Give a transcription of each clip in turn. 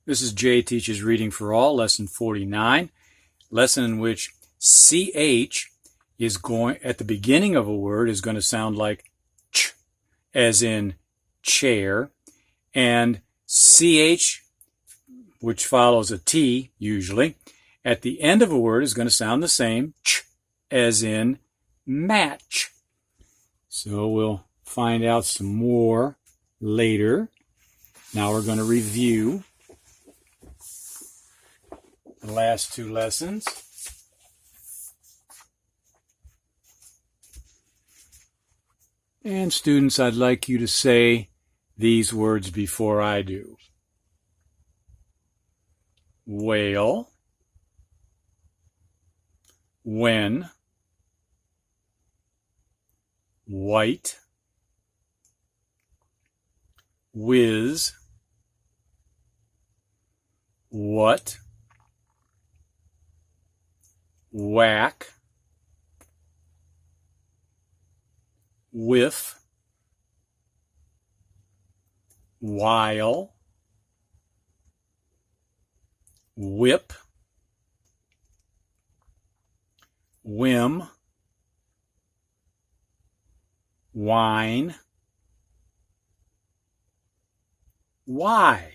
This is Jay Teaches Reading for All, Lesson 49, lesson in which CH is going, at the beginning of a word, is going to sound like ch, as in chair, and CH, which follows a T usually, at the end of a word is going to sound the same, ch, as in match. So we'll find out some more later. Now we're going to review the last two lessons. And students, I'd like you to say these words before I do. Whale, when, white, whiz, what, whack, whiff, while, whip, whim, wine, why.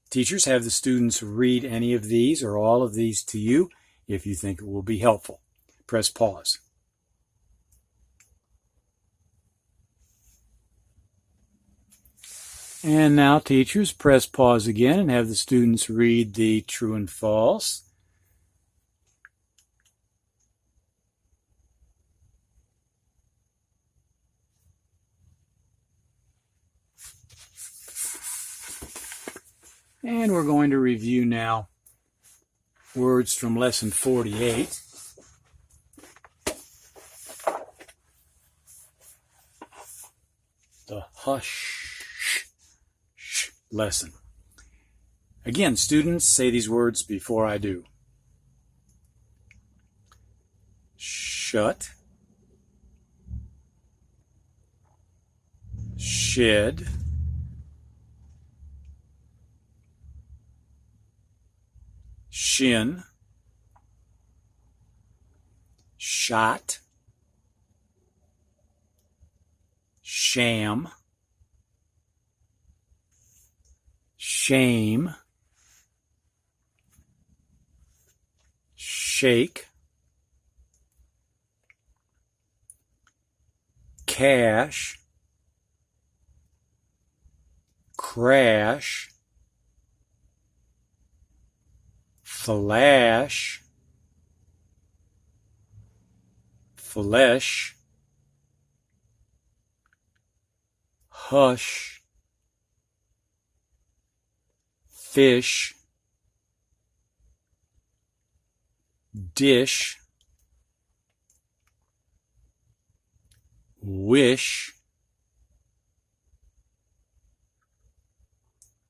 Teachers, have the students read any of these or all of these to you if you think it will be helpful. Press pause. And now, teachers, press pause again and have the students read the true and false. And we're going to review now words from lesson 48. The hush lesson. Again, students, say these words before I do. Shut, shed, shin, shot, sham, shame, shake, cash, crash, flash, flesh, hush, fish, dish, wish,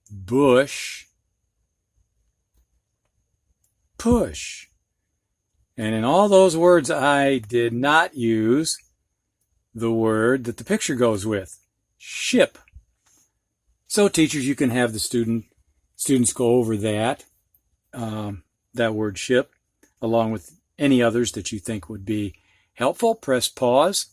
bush, push. And in all those words, I did not use the word that the picture goes with, ship. So teachers, you can have the students go over that word ship, along with any others that you think would be helpful. Press pause.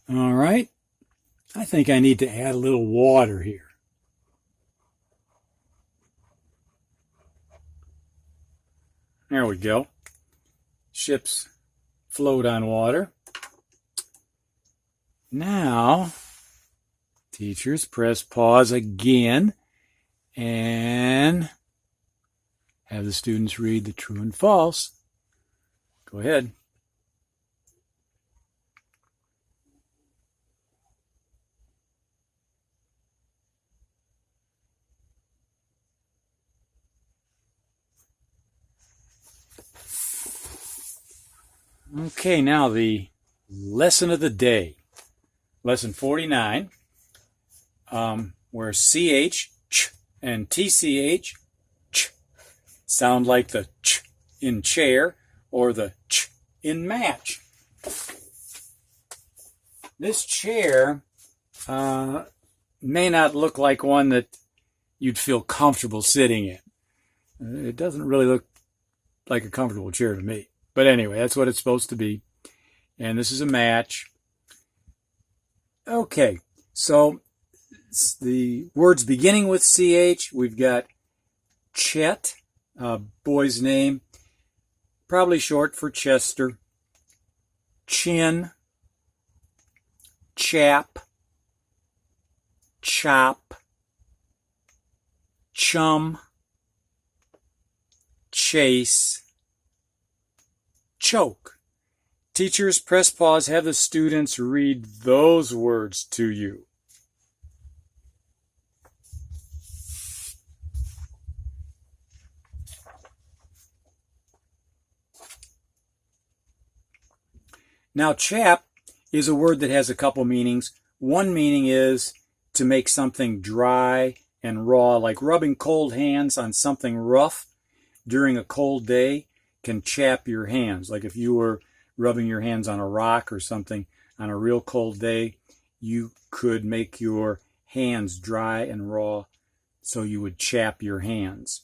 All right. I think I need to add a little water here. There we go. Ships float on water. Now, teachers, press pause again and have the students read the true and false. Go ahead. Okay, now the lesson of the day. Lesson 49, where CH, ch, and TCH, ch, sound like the ch in chair or the ch in match. This chair may not look like one that you'd feel comfortable sitting in. It doesn't really look like a comfortable chair to me. But anyway, that's what it's supposed to be. And this is a match. Okay, so the words beginning with CH, we've got Chet, boy's name, probably short for Chester. Chin, chap, chop, chum, chase, choke. Teachers, press pause, have the students read those words to you. Now, chap is a word that has a couple meanings. One meaning is to make something dry and raw, like rubbing cold hands on something rough during a cold day can chap your hands. Like if you were rubbing your hands on a rock or something on a real cold day, you could make your hands dry and raw, so you would chap your hands.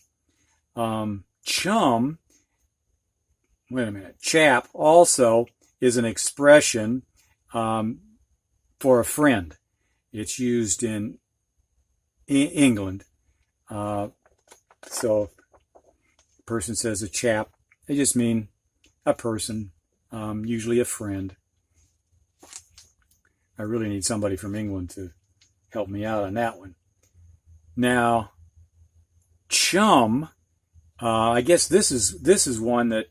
Chum, wait a minute, chap also is an expression for a friend. It's used in England. So if a person says a chap, they just mean a person, usually a friend. I really need somebody from England to help me out on that one. Now, chum, I guess this is one that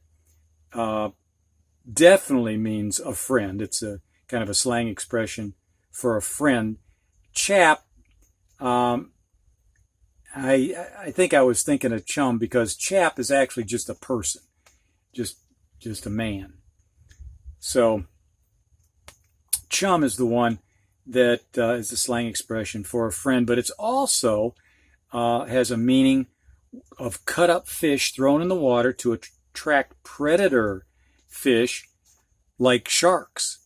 definitely means a friend. It's a kind of a slang expression for a friend. Chap, I think I was thinking of chum because chap is actually just a person, just a man. So chum is the one that is a slang expression for a friend, but it's also has a meaning of cut up fish thrown in the water to attract predator fish like sharks.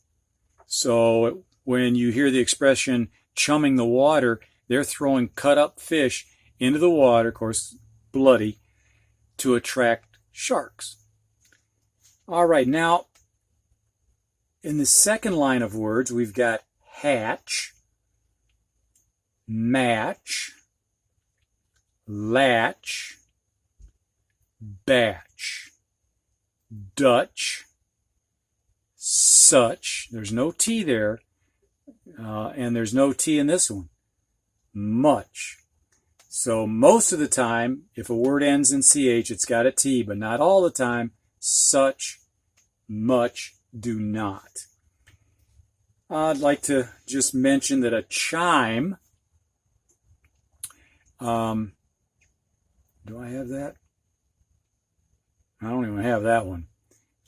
So when you hear the expression chumming the water, they're throwing cut up fish into the water, of course bloody, to attract sharks. All right, now in the second line of words, we've got hatch, match, latch, batch, Dutch, such. There's no T there, and there's no T in this one. Much. So most of the time, if a word ends in CH, it's got a T, but not all the time. Such, much do not. I'd like to just mention that a chime, do I have that? I don't even have that one.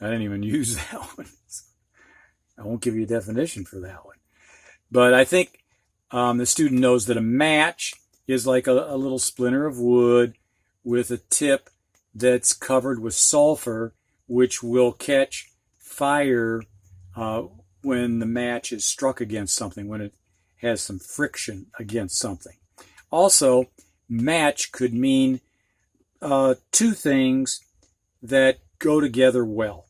I didn't even use that one. I won't give you a definition for that one. But I think the student knows that a match is like a little splinter of wood with a tip that's covered with sulfur, which will catch fire when the match is struck against something, when it has some friction against something. Also, match could mean two things that go together well.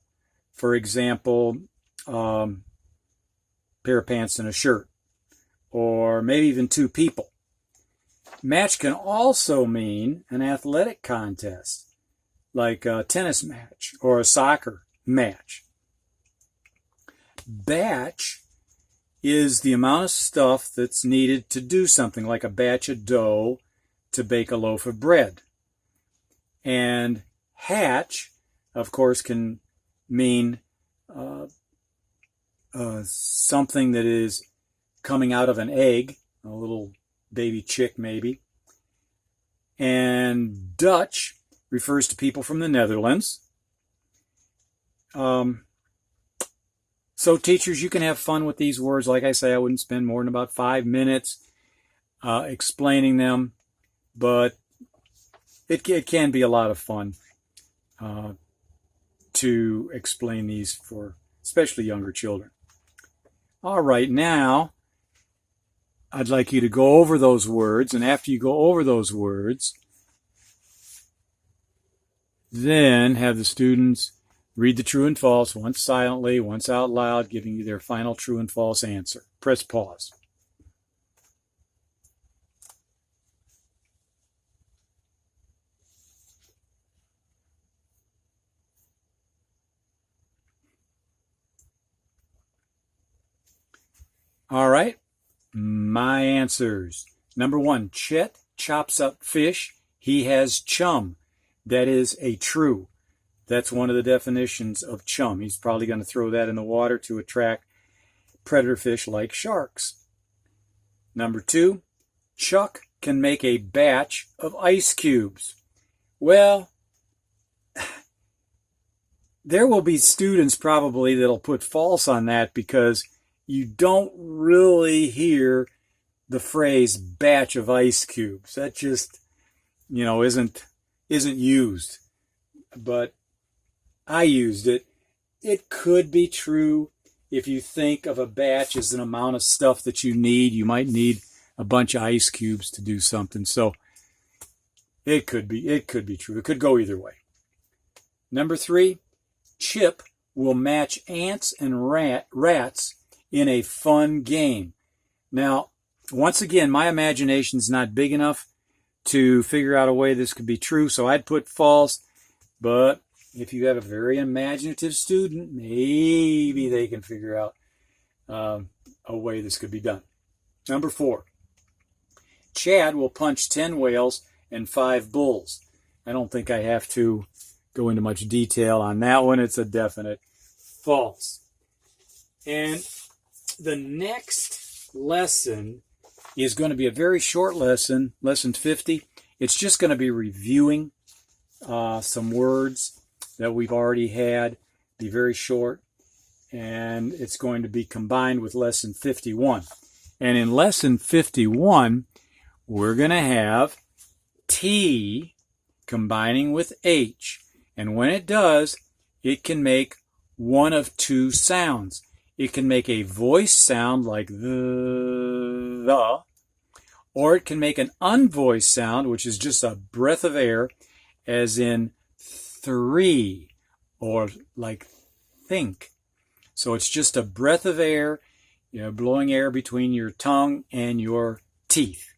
For example, pair of pants and a shirt, or maybe even two people. Match can also mean an athletic contest, like a tennis match or a soccer match. Batch is the amount of stuff that's needed to do something, like a batch of dough to bake a loaf of bread. And hatch, of course, can mean something that is coming out of an egg, a little baby chick maybe. And Dutch refers to people from the Netherlands. So teachers, you can have fun with these words. Like I say, I wouldn't spend more than about 5 minutes explaining them, but it can be a lot of fun to explain these for especially younger children. All right, now I'd like you to go over those words, and after you go over those words, then have the students read the true and false, once silently, once out loud, giving you their final true and false answer. Press pause. All right, my answers. Number 1, Chet chops up fish. He has chum. That is a true. That's one of the definitions of chum. He's probably going to throw that in the water to attract predator fish like sharks. Number 2, Chuck can make a batch of ice cubes. Well, there will be students probably that'll put false on that because you don't really hear the phrase batch of ice cubes. That just, isn't used. But I used it. It could be true if you think of a batch as an amount of stuff that you need. You might need a bunch of ice cubes to do something. So it could be true. It could go either way. Number 3, Chip will match ants and rats in a fun game. Now, once again, my imagination's not big enough to figure out a way this could be true, so I'd put false. But if you have a very imaginative student, maybe they can figure out a way this could be done. Number 4, Chad will punch 10 whales and 5 bulls. I don't think I have to go into much detail on that one. It's a definite false. And the next lesson is going to be a very short lesson, lesson 50. It's just going to be reviewing some words that we've already had. Be very short, and it's going to be combined with lesson 51. And in lesson 51, we're going to have T combining with H. And when it does, it can make one of 2 sounds. It can make a voice sound like the, or it can make an unvoiced sound, which is just a breath of air, as in 3, or like think. So it's just a breath of air, blowing air between your tongue and your teeth.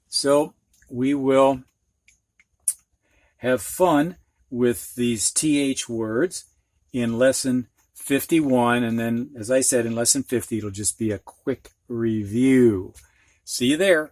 So we will have fun with these TH words in lesson 51, and then, as I said, in lesson 50, it'll just be a quick review. See you there.